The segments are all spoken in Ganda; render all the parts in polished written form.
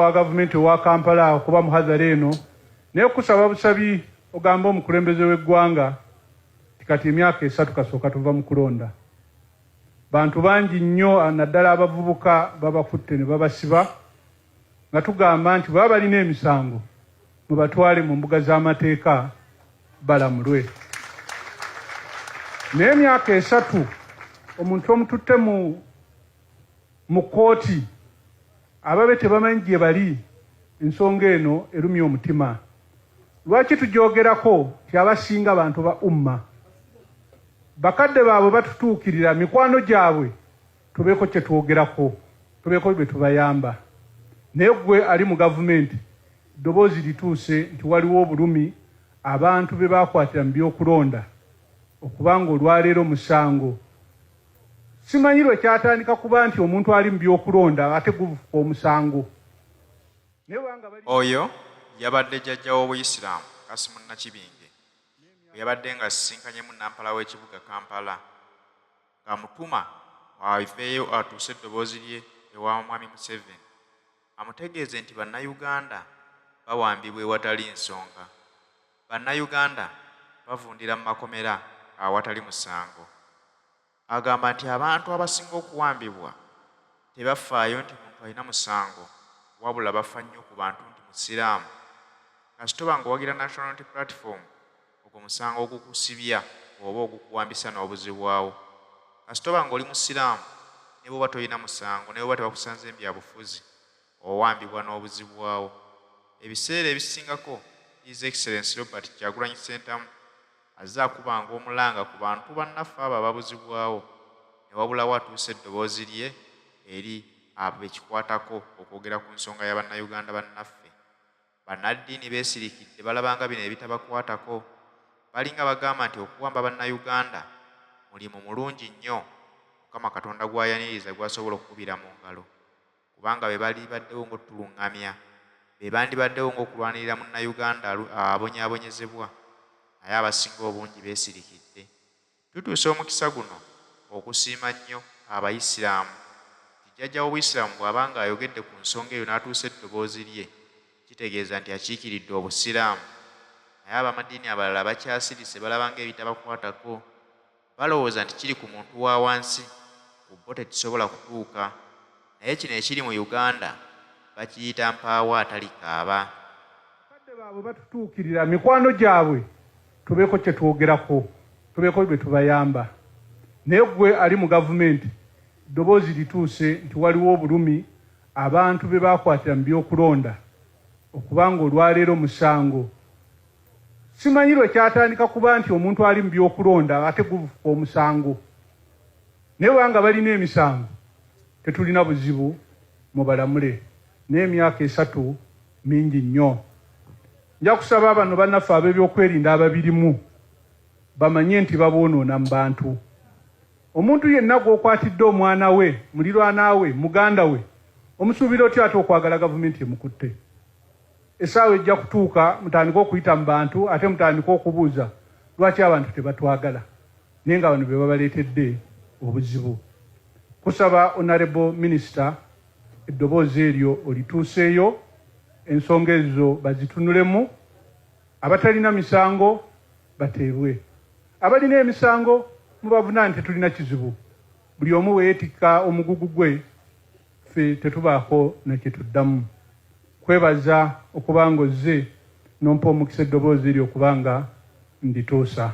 wa gavumenti wa Kampala okuba muhadhara eno naye kusaba busabi ogamba omukulembeze w'eggwanga kati emyaka 3 kasooka tuva mu kulonda bantu bangi nnyo naddala abavubuka babakutte ne babasiba nga tugamba nti baba balina emisango mubatwale mu mbuga z'amateeka balamulwe naye emyaka 3 omuntu omututte mu kooti ababe tebamanyi gye bali ensonga eno erumya omutima lwaki tujoogerako ti abasinga abantu ba umma bakadde baabwe batutuukirira mikwano gyabwe tubeeko kye twogerako tubeeko bye tubayamba naye gwe ali mu gavumenti eddoboozi lituuse nti waliwo obulumi abantu be baakwatira mu byokulonda okubanga olwaleero musango simanyi lwe kyatandika kuba nti omuntu ali mu byokulonda ate gufuka omusango. Oyo yabadde Jjajja Wobusiraamu Kasimu Nakibinge yabadde nga asisinkanye mu Nampala w'ekibuga Kampala ng'amutuma aveeyo atuuse eddoboozi lye ewa Mwami Museveni amutegeeze nti bannayuganda bawambibwa ewatali nsonga, bannayuganda bavundira mu makomera awatali musango. Agamba nti abantu abasinga okuwambibwa tebafaayo nti muntu alina musango wabula bafa nnyo ku bantu nti musiraamu kasitoba ng'owagira National Unity Platform ogwo musango ogukusibya oba ogukuwambisa n'obuzibwawo kasitoba ng'oli musiraamu ne bw'oba tolina musango ne bw'oba tebakusanze mbyabufuzi owambibwa n'obuzibwawo. Ebiseera ebisingako His Excellency Robert Kyagulanyi Ssentamu azze akubanga omulanga ku bantu bannaffe abo ababuzibwawo ne wabulawo atuuse eddoboozi lye eri abo bekikwatako okwogera ku nsonga ya bannayuganda bannaffe. Bannaddiini beesirikidde balabanga bino ebitabakwatako balinga bagamba nti okuwamba bannayuganda mulimu mulungi nnyo Mukama Katonda gwayaniriza gwasobola okukubira mu ngalo kubanga be bali baddewo ng'otulungamya be bandibaddewo ng'okulwanirira munnayuganda abonyaabonyezebwa naye abasinga obungi beesirikidde. Tutuuse omukisa guno okusiima nnyo Abayisiraamu. Jjajja Wobusiraamu bw'abanga ayogedde ku nsonga eyo n'atuusa eddoboozi lye kitegeeza nti akiikiridde Obusiraamu. Naye ab'amaddiini abalala bakyasirise balabanga ebitabakwatako balowooza nti kiri ku muntu wa wansi ku bo tekisobola kutuuka naye kino ekiri mu Uganda bakiyita mpaawo atali kaaba. Bakadde baabwe batutuukirira mikwano gyabwe tubeeko kye twogerako tubeeko bye tubayamba naye gwe ali mu gavumenti eddoboozi lituuse nti waliwo obulumi abantu be baakwatira mu byokulonda okubanga olwaleero musango simanyi lwe kyatandika kuba nti omuntu ali mu byokulonda ate gufuka omusango naye wanga balina emisango tetulina buzibu mubalamule naye emyaka 3 mingi nnyo. Nja kusaba bano bannaffe ab'ebyokwerinda ababirimu bamanye nti baboonoona mu bantu. Omuntu yenna gw'okwatidde omwana we mulirwana we muganda we omusuubira otya ate okwagala gavumenti emukutte. Essaawa ejja kutuuka mutandika okuyita mu bantu ate mutandika okubuuza lwaki abantu tebatwagala naye nga bano be babaleetedde obuzibu. Kusaba Honorable Minister eddoboozi eryo olituuseeyo ensonga ezo bazitunulemu abatalina misango bateebwe abalina emisango mubavunaani tetulina kizibu buli omu weeyeetikka omugugu gwe ffe tetubaako nekituddamu. Kwebaza okubanga ozze nompa omukisa eddoboozi eryo okubanga ndituusa.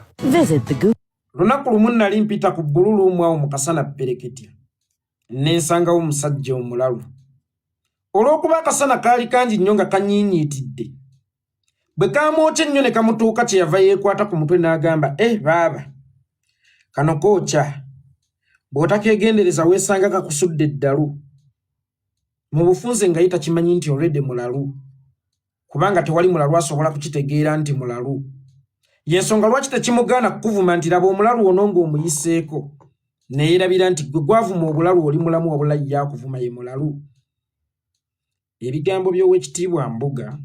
Lunaku lumu nali mpita ku bbululuumu awo mu Kasana Pereketya nensangawo omusajja omulalu. Olw'okuba akasana kaali kangi nnyo nga kanyiinyiitidde bwe kaamwokya ennyo ne kamutuuka kye yava yeekwata ku mutwe n'agamba baaba kano kookya bw'otakeegendereza weesanga kakusudde eddalu. Mu bufunze nga ye takimanyi nti olwedde mulalu kubanga tewali mulalu asobola kukitegeera nti mulalu. Y'ensonga lwaki tekimugaana kukuvuma nti laba omulalu ono ng'omuyiseeko ne yeerabira nti gwe gwavuma obulalu oli mulamu wabula ye akuvuma ye mulalu. Ebigambo by'Oweekitiibwa Mbuga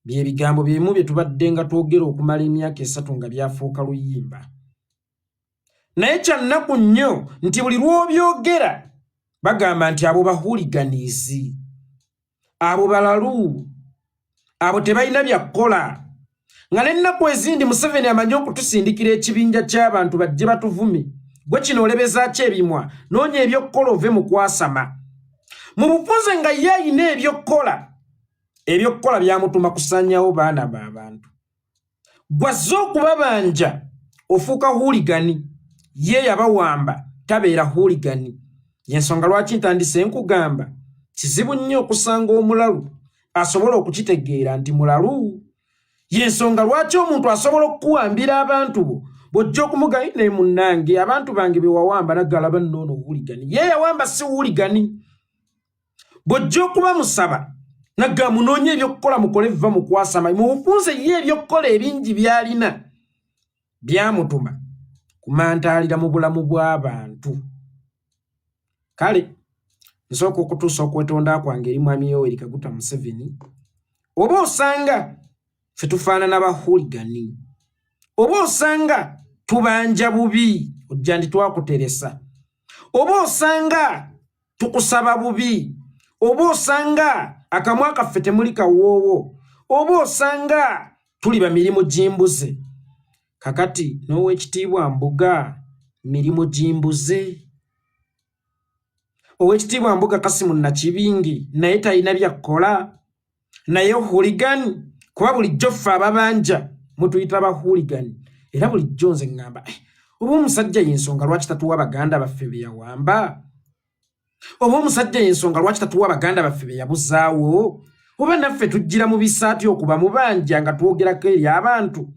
bye bigambo bimu bye tubadde nga twogera okumala emyaka 3 nga byafuuka luyimba. Naye kya nnaku nnyo nti buli lw'obyogera bagamba nti abo bahuliganizi. abo balalu abo tebalina byakukola nga n'ennaku ezindi Museveni amanyi okutusindikira ekibinja ky'abantu bajje batuvume gwe kino olebeza ki ebimwa noonya ebyokukola ove mu kwasama mu bufunze nga ye ayina ebyokukola byamutuma kusanyawo baana b'abantu gwazze okubabanja ofuuka huligani ye yabawamba tabeera huligani yensonga lwaki ntandise nkugamba kizibu nnyo okusanga omulalu asobola okukitegeera nti mulalu yensonga lwaki omuntu asobola okukuwambira abantu bo bw'ojja okumugayi ne munnange abantu bange be wawamba nagalaba nnoono huligani ye yawamba si huligani bw'ojja okuba musaba nagga munoonye ebyokukola mukole vva mu kwasama mu bufunze ye ebyokukola ebingi byalina byamutuma kumantaalira mu bulamu bw'abantu kale nsooka okutuusa okwetonda kwange eri mwami Yoweri Kaguta Museveni oba osanga ffe tufaanana bahuligani oba osanga tubanja bubi ojja ndi twakuteresa oba osanga tukusaba bubi oba osanga akamwa kaffe temuli kawoowo oba osanga tuli ba mirimu gimbuze kakati n'owekitiibwa Mbuga mirimu gimbuze owekitiibwa Mbuga Kasimu Nakibinge naye talina byakukola naye huligani kuba bulijjo ffe ababanja mutuyita bahuligani era bulijjo nze ngamba oba omusajja yensonga lwaki tatuwa baganda baffe be yawamba oba omusajja yensonga lwaki tatuwa baganda baffe be yabuzaawo oba naffe tujjira mu bisaati okuba mu banja nga twogerako eri abantu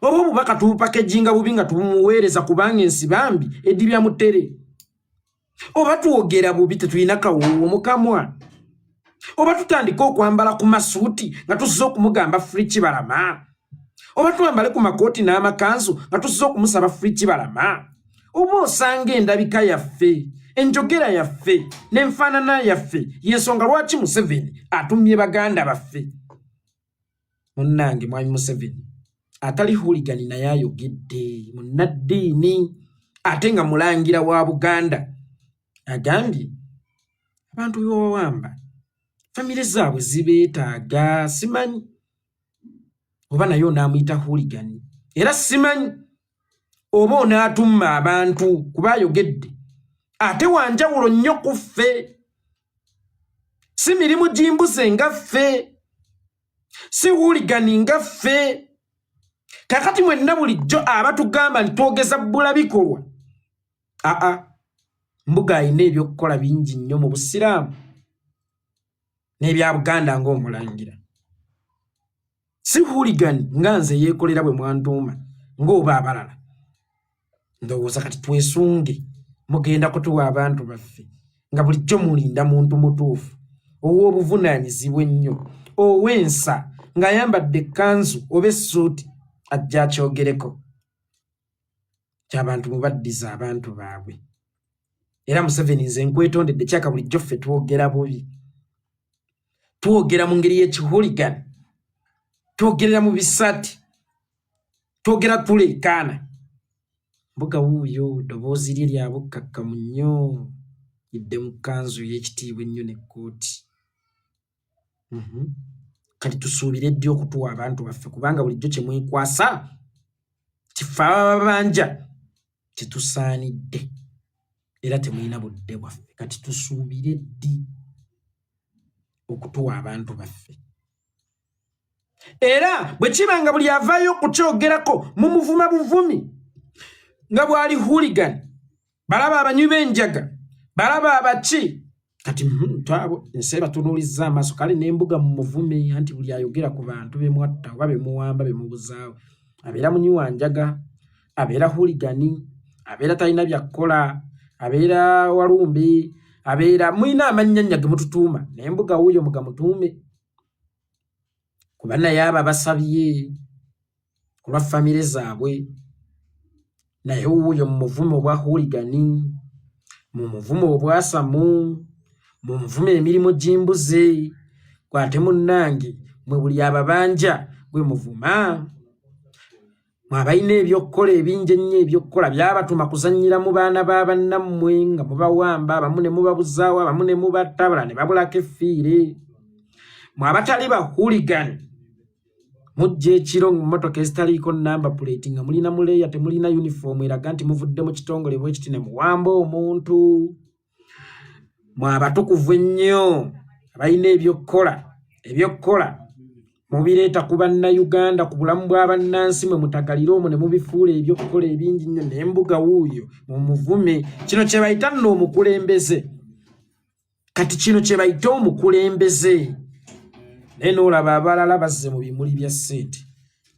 oba obubaka tubupakejinga bubi nga tubumuweereza kubanga ensi bambi eddibya mutere oba twogera bubi tetulina kawoowo mu kamwa oba tutandika okwambala ku masuuti nga tusize okumugamba free Kibalama oba twambale ku makooti n'amakanzu nga tusize okumusaba free Kibalama oba osanga endabika yaffe enjogera yaffe n'enfaanana yaffe yensonga lwaki Museveni atumye baganda baffe munnange mwami Museveni atali huligani naye ayogedde munnaddiini ate nga mulangira wa Buganda agambye abantu bewawamba famire zaabwe zibeetaaga simanyi oba naye onaamuyita huligani era simanyi oba onaatumma abantu kuba ayogedde ate wanjawulo nnyo ku ffe si mirimu gimbuze nga ffe si huligani nga ffe kakati mwenna bulijjo abatugamba ntwogeza bbula bikolwa Mbuga ayina ebyokukola bingi nnyo mu busiraamu n'ebya Buganda ng'omulangira si huligani nga nze yeekolera bwe mwantuuma ng'oba abalala ndowooza kati twesunge mugenda kutuwa abantu baffe nga bulijjo mulinda muntu mutuufu ow'obuvunaanyizibwa ennyo ow'ensa ng'ayambadde ekkanzu oba essuuti ajja akyogereko ky'abantu mubaddiza abantu baabwe era Museveni nze nkwetondedde kyaka bulijjo ffe twogera bubi twogera mu ngeri y'ekihuligani twogerera mu bisaati twogera tuleekaana Mbuga wuuyo ddoboozi lye lya bukkakkamu nnyo yidde mu kkanzu y'ekitiibwa ennyo n'ekkooti kati tusuubire ddi okutuwa abantu baffe kubanga bulijjo kye mwekwasa kiffe ababanja tetusaanidde era temulina budde bwaffe kati tusuubire ddi okutuwa abantu baffe era bwe kiba nga buli avaayo okukyogerako mu muvuma buvumi nga bw'ali huligani balaba abanywi b'enjaga balaba abaki kati twabo ensi batunuulizza amaaso kale n'Embuga mu muvume anti buli ayogera ku bantu bemwatta oba bemuwamba bemubuzaawo abeera munywi wa njaga abeera huligani abeera talina byakukola abeera walumbi abeera mulina amannyanya ge mututuuma n'Embuga wuuyo mugamutuume kuba naye abo basabye ku lwa famire zaabwe naye wuuyo mu muvume obwa huligani mu muvume obwasamu mu muvume emirimu gimbuze kwate munnange mwe buli ababanja gwe muvuma mwabayina ebyokukola ebingi ennyo ebyokukola byabatuma kuzannyira mu baana b'abannammwe nga mubawamba abamu ne mubabuzaawo abamu ne mubatta abalala ne babulako effiire mwabatali ba hooligan mujja ekiro mu mmotoka ezitaliiko namba plate nga mulina muleeya temulina uniform eraga nti muvudde mu kitongole bwe kiti ne muwamba omuntu mwabatukuvu ennyo abalina ebyokukola mubireeta ku bannayuganda ku bulamu bw'abannansi mwe mutagalira omwo ne mubifuula ebyokukola ebingi nnyo n'embuga wuuyo mu muvume kino kye bayita nno omukulembeze kati kino kye bayita omukulembeze naye n'olaba abalala bazze mu bimuli bya ssente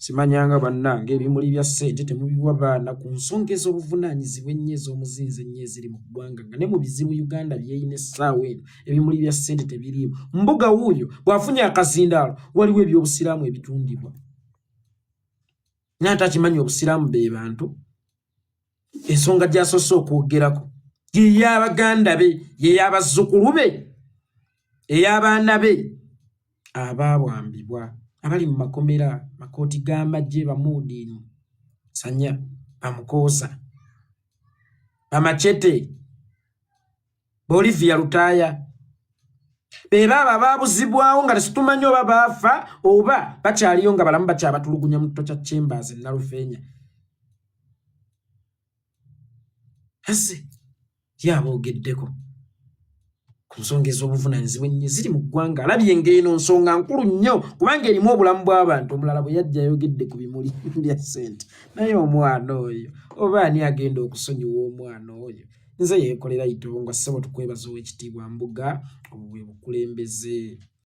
simanyanga bannange ebimuli bya ssente temubiwa baana ku nsonga ez'obuvunaanyizibwa ennyo ez'omuzinzi ennyo eziri mu ggwanga nga ne mu bizibu Uganda byeyina essaawa eno ebimuli bya ssente tebiriimu mbuga wuuyo bw'afunye akazindaalo waliwo ebyobusiraamu ebitundibwa naye ate akimanyi obusiraamu be bantu ensonga gy'asoose okwogerako yey'abaganda be yey'abazzukulu be ey'abaana be abaabwambibwa abali mu makomera makooti g'amagye bamuudiinu sanya bamukoosa bamacete Bolivia Lutaaya beeba abo abaabuzibwawo nga tetumanyi oba baafa oba bakyaliyo nga balamu bakyabatulugunya mu kito kya Chambers e Nalufeenya ase yaboogeddeko ku nsonga ez'obuvunaanyizibwa ennyo ziri mu ggwanga alabye ng'eno nsonga nkulu nnyo kubanga erimu obulamu bw'abantu omulala bwe yajja ayogedde ku bimuli bya ssente naye omwana oyo oba ani agenda okusonyiwa omwana oyo nze yeekolera itongo ssebo tukwebaza ow'ekitiibwa Mbuga obwo bwe bukulembeze